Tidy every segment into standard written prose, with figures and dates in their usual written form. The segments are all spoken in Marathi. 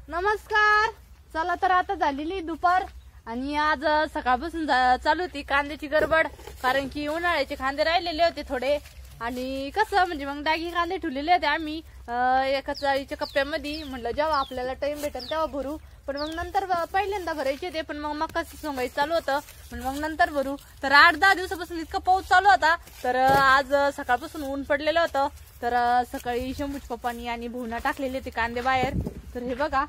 नमस्कार. चला तर आता झालेली दुपार आणि आज सकाळपासून चालू होती कांद्याची गडबड, कारण की उन्हाळ्याचे कांदे राहिलेले होते थोडे. आणि कसं म्हणजे मग डागी कांदे ठेवलेले होते आम्ही एका चाळीच्या कप्प्यामध्ये. म्हटलं जेव्हा आपल्याला टाइम भेटेल तेव्हा भरू, पण मग नंतर पहिल्यांदा भरायचे ते, पण मग मका सोंगायचं चालू होतं, पण मग नंतर भरू. तर 8-10 दिवसापासून इतका पाऊस चालू होता, तर आज सकाळपासून ऊन पडलेलं होतं. तर सकाळी शंभूच पप्पांनी आणि भुवना टाकलेले होते कांदे बाहेर. तर हे बघा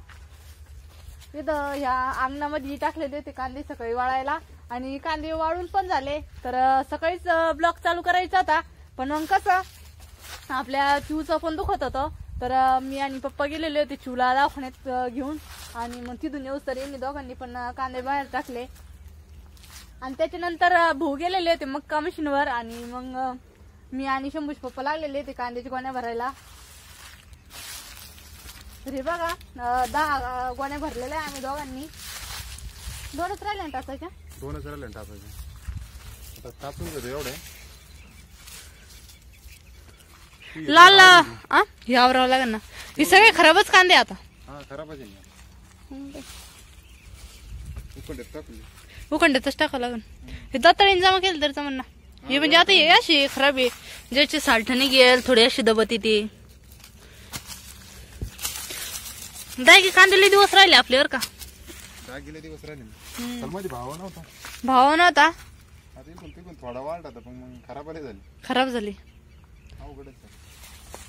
इथं ह्या अंगणामध्ये टाकलेले होते कांदे सकाळी वाळायला, आणि कांदे वाळून पण झाले. तर सकाळीच ब्लॉक चालू करायचा होता, पण मग कसं आपल्या चिवचं पण दुखत होतं. तर मी आणि पप्पा गेलेले होते चिवला दवाखान्यात घेऊन, आणि मग तिथून येऊस तर यांनी दोघांनी पण कांदे बाहेर टाकले. आणि त्याच्यानंतर भाऊ गेलेले होते मक्का मशीनवर, आणि मग मी आणि शंभूच पप्पा लागलेले होते कांद्याच्या गोण्या भरायला. तर हे बघा 10 गोण्या भरलेल्या आहे आम्ही दोघांनी. 2च राहिले ना टाकायच्या. 2च राहिले ना टाकायच्या. आता टाकून घेतो एवढे लाल यावरावं लागेल ना. हे सगळे खराबच कांदे आता. हा खराबच आहे. उखंड्यातच टाकावं लागेल. हे दत्ताळीने जमा केलं तर जमन ना. हे म्हणजे आता हे अशी खराब आहे, ज्याचे साल्टने गेल थोडी अशी दबत येते. दागी कांदेले दिवस राहिले आपल्यावर का दागिले दिवस राहिले. मध्ये भाव नव्हता. भाव नव्हता. आता इकडून थोडा वाढला तर मग खराब झाली. अवघडच.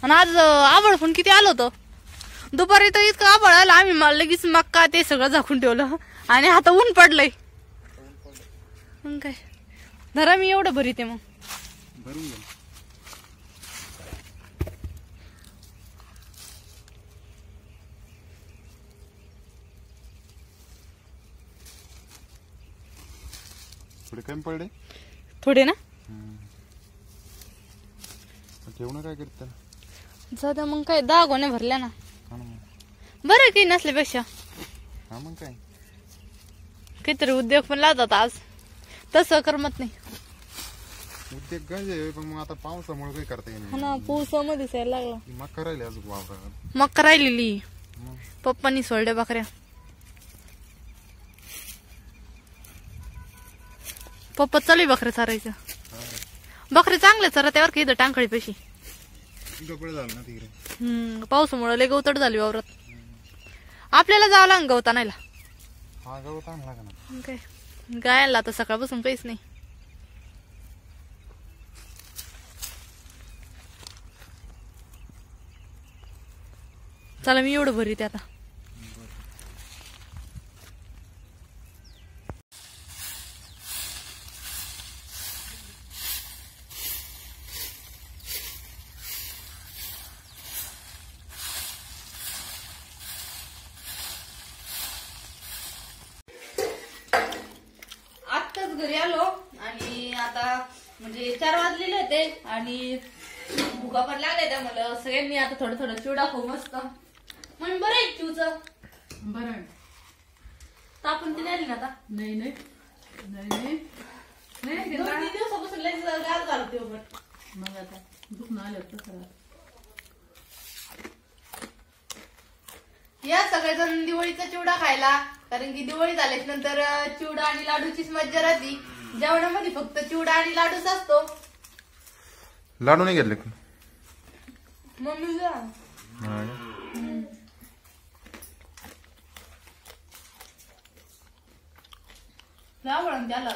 आणि आज आभाळ पण किती आलं होतं दुपारी, तर इतकं आभाळ आलं आम्ही लगेच मक्का ते सगळं झाकून ठेवलं, आणि आता ऊन पडलंय. मग काय धरा मी एवढं भरीते मग भरून घे. थोडे कमी पडले थोडे ना. ठेवणं काय करत जाऊ मग काय 10 गोण्या भरल्या ना. हा ना बरं काही नसल्यापेक्षा. हा मग काय काहीतरी उद्योग पण लावतात आज, तसं करमत नाही. उद्योग काय पण मग आता पावसामुळे काही करता येईल ना. पावसामध्ये यायला लागला. मका राहिले अजून वावरात. मक्का राहिलेली पप्पांनी सोडल्या बकऱ्या. पप्पा चालू बकऱ्या चारायचं. बकऱ्या चांगल्या चरा त्यावर काही टांगळी पैशी झालं ना तिकडे. पावसामुळे लय गवतड झाली वावरात. आपल्याला जावं लागेल गवत आणायला. हा गवत आणला का ना. काय गायला आता सकाळपासून काहीच नाही. चला मी एवढं भरीते आता. घरी आलो आणि आता म्हणजे 4 वाजलेले होते, आणि भुका पण लागले त्या मला सगळ्यांनी. आता थोडं थोडं चिवडा खाऊ मस्त. म्हणून बरं आहे चिवचं. बरं तापून ती नाही ना आता. नाही नाही नाही नाही 2-3 दिवसापासून लय गार झालं ते. मग आता दुखणं आलं तसं. या सगळेजण दिवाळीचा चिवडा खायला, कारण की दिवाळी झाल्याच्या नंतर चिवडा आणि लाडूचीच मज्जा राहते. जेवणामध्ये फक्त चिवडा आणि लाडूच असतो. लाडू नाही घेतले मम्मी आवडून त्याला.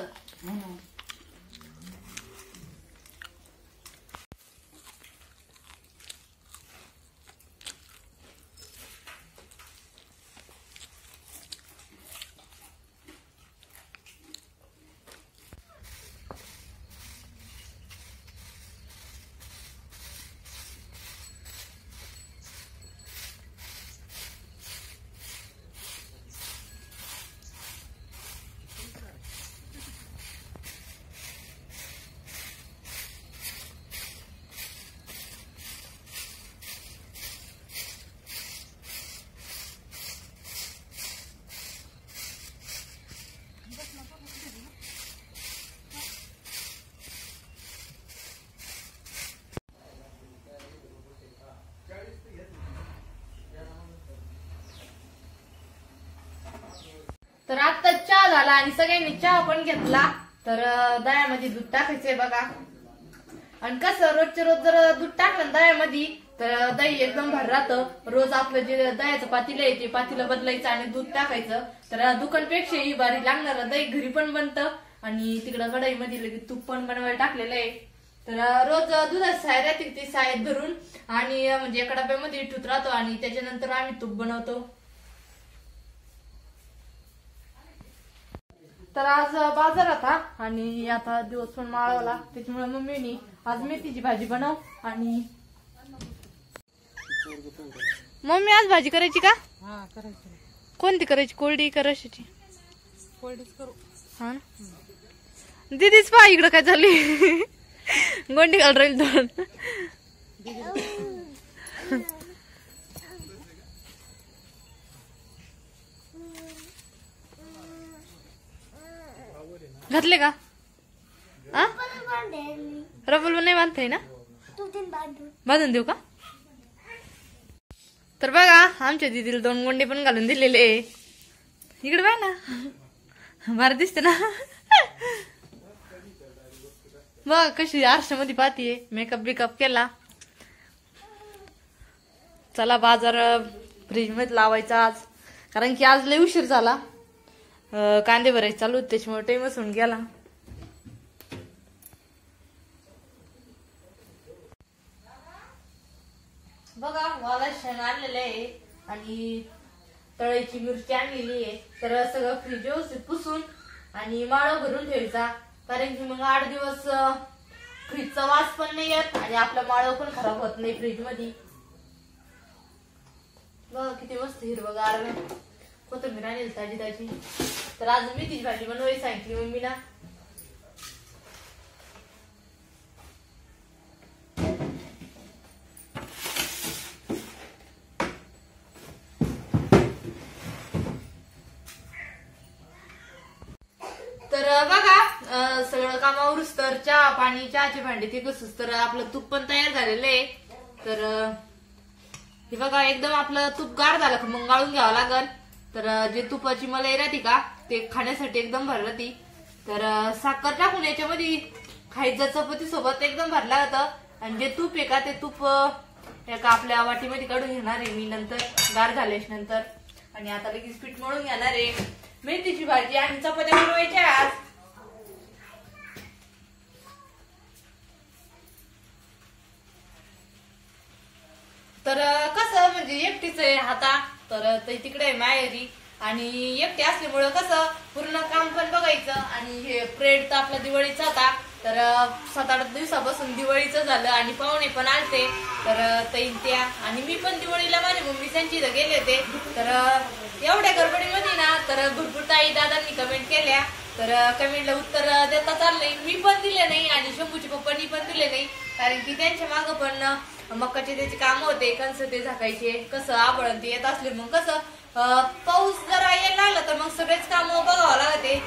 तर आता चहा झाला आणि सगळ्यांनी चहा पण घेतला. तर दह्यामध्ये दूध टाकायचंय बघा. आणि कसं रोजच्या रोज जर दूध टाकलं दह्यामध्ये तर दही एकदम भर राहतं. रोज आपलं जे दह्याचं पातीला आहे ते पातीला बदलायचं आणि दूध टाकायचं. तर दुकानपेक्षाही भारी लागणार दही घरी पण बनतं आणि तिकडं कढईमध्ये लगेच तूप पण बनवायला टाकलेलं आहे. तर रोज दुधाची साय राहते ती सायत धरून आणि म्हणजे एका डब्यामध्ये ठेवत राहतो आणि त्याच्यानंतर आम्ही तूप बनवतो. तर आज बाजार होता आणि आता दिवस पण माळवला त्याच्यामुळे मम्मीने आज मेथीची भाजी बनव. आणि मम्मी आज भाजी करायची का? हा करायचं. कोणती करायची? कोरडी का रशाची? कोरडीच करू. हा ना. दीदीच पहा इकडं काय झाली. गोंडी घाल राहील दोन. घातले का? रबल नाही बांधताय ना? बांधून देऊ का? तर बघा आमच्या दीदीला 2 गोंडे पण घालून दिलेले. इकडे बघ ना भारी दिसते ना. बघ कशी आरशामध्ये पाहतीये. मेकअप बिकअप केला. चला बाजार फ्रीज मध्ये लावायचा आज कारण की आज लय उशीर झाला. कांदे भरायचे चालू त्याच्यामुळे टाइमच होऊन गेला. बघा मला शेण आणलेलं आहे आणि तळ्याची मिरची आणलेली आहे. तर सगळं फ्रीज व्यवस्थित पुसून आणि माळव भरून ठेवायचा कारण की मग 8 दिवस फ्रीजचा वास पण नाही येत आणि आपला माळव पण खराब होत नाही फ्रीज मध्ये. बघा किती मस्त हिरवगार कोथिंबीर आणली ताजी ताजी. तर आज मेथीची भाजी बनवायची सांगितली मम्मीला. तर बघा सगळं कामावरूच तर चहा पाणी चहाची भांडी ते कसंच तर आपलं तूप पण तयार झालेलं आहे. तर हे बघा एकदम आपलं तूप गार झालं का मग गाळून घ्यावं लागल. तर जे तुपाची मलाई राहते का ते खाण्यासाठी एकदम भर राहती. तर साखर टाकून याच्यामध्ये खायचं चपाती सोबत एकदम भरला होतं. आणि जे तूप आहे का ते तूप एका आपल्या वाटीमध्ये काढून घेणार आहे मी नंतर गार झाल्याच्या नंतर. आणि आता लगेच पीठ मळून घेणार आहे. मेथीची भाजी आणि चपात्या बनवायच्या आज. तर कसं म्हणजे एकटीच आहे आता. तर तिकडे आहे माहेरी आणि एकटी असल्यामुळं कसं पूर्ण काम पण बघायचं. आणि हे प्रेड तर आपला दिवाळीचा होता. तर 7-8 दिवसापासून दिवाळीचं झालं आणि पाहुणे पण आलते. तर त्या आणि मी पण दिवाळीला माझ्या मम्मी त्यांची इथं गेले होते. तर एवढ्या गडबडीमध्ये ना तर भरपूर ताई दादांनी कमेंट केल्या. तर कमेंटला उत्तर देता चाललंय. मी पण दिले नाही आणि शंभूची पप्पांनी पण दिले नाही कारण की त्यांच्या मागं पण मक्काचे त्याचे काम होते. कंस ते झाकायचे कसं आबळण ते येत असले मग कसं पाऊस जरा यायला लागला तर मग सगळेच काम बघावं लागते.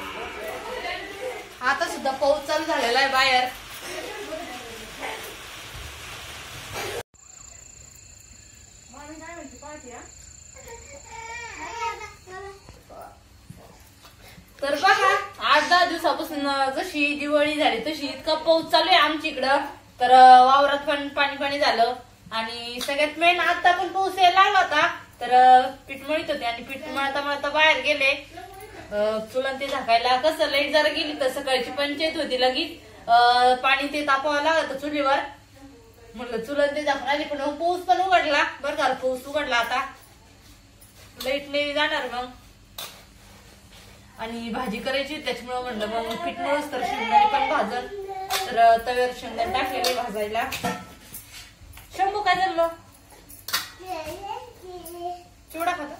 आता सुद्धा पाऊस चालू झालेला आहे बाहेर. तर बघा 8-10 दिवसापासून जशी दिवाळी झाली तशी इतका पाऊस चालू आहे आमच्या इकडं. तर वावरात पण पाणी झालं आणि सगळ्यात मेन आता पण पाऊस यायला लागला होता. तर पीठ मळीत होते आणि पीठ मळता बाहेर गेले. चुलन ते झाकायला कसं लाईट जरा गेली तर सकाळची पंचायत होती लगेच. पाणी ते तापावं लागत चुलीवर म्हणलं चुलन ते झाकून आली. पण पाऊस पण उघडला बरं झालं पाऊस उघडला. आता लाईट नाही जाणार मग आणि भाजी करायची त्याच्यामुळे म्हणलं मग पीठ मळूच तर शेंगदाणे पण भाजल. तर तव्यावर शेंगदाणे टाकलेले भाजायला. शंभू काय झालं? चिवडा खाता?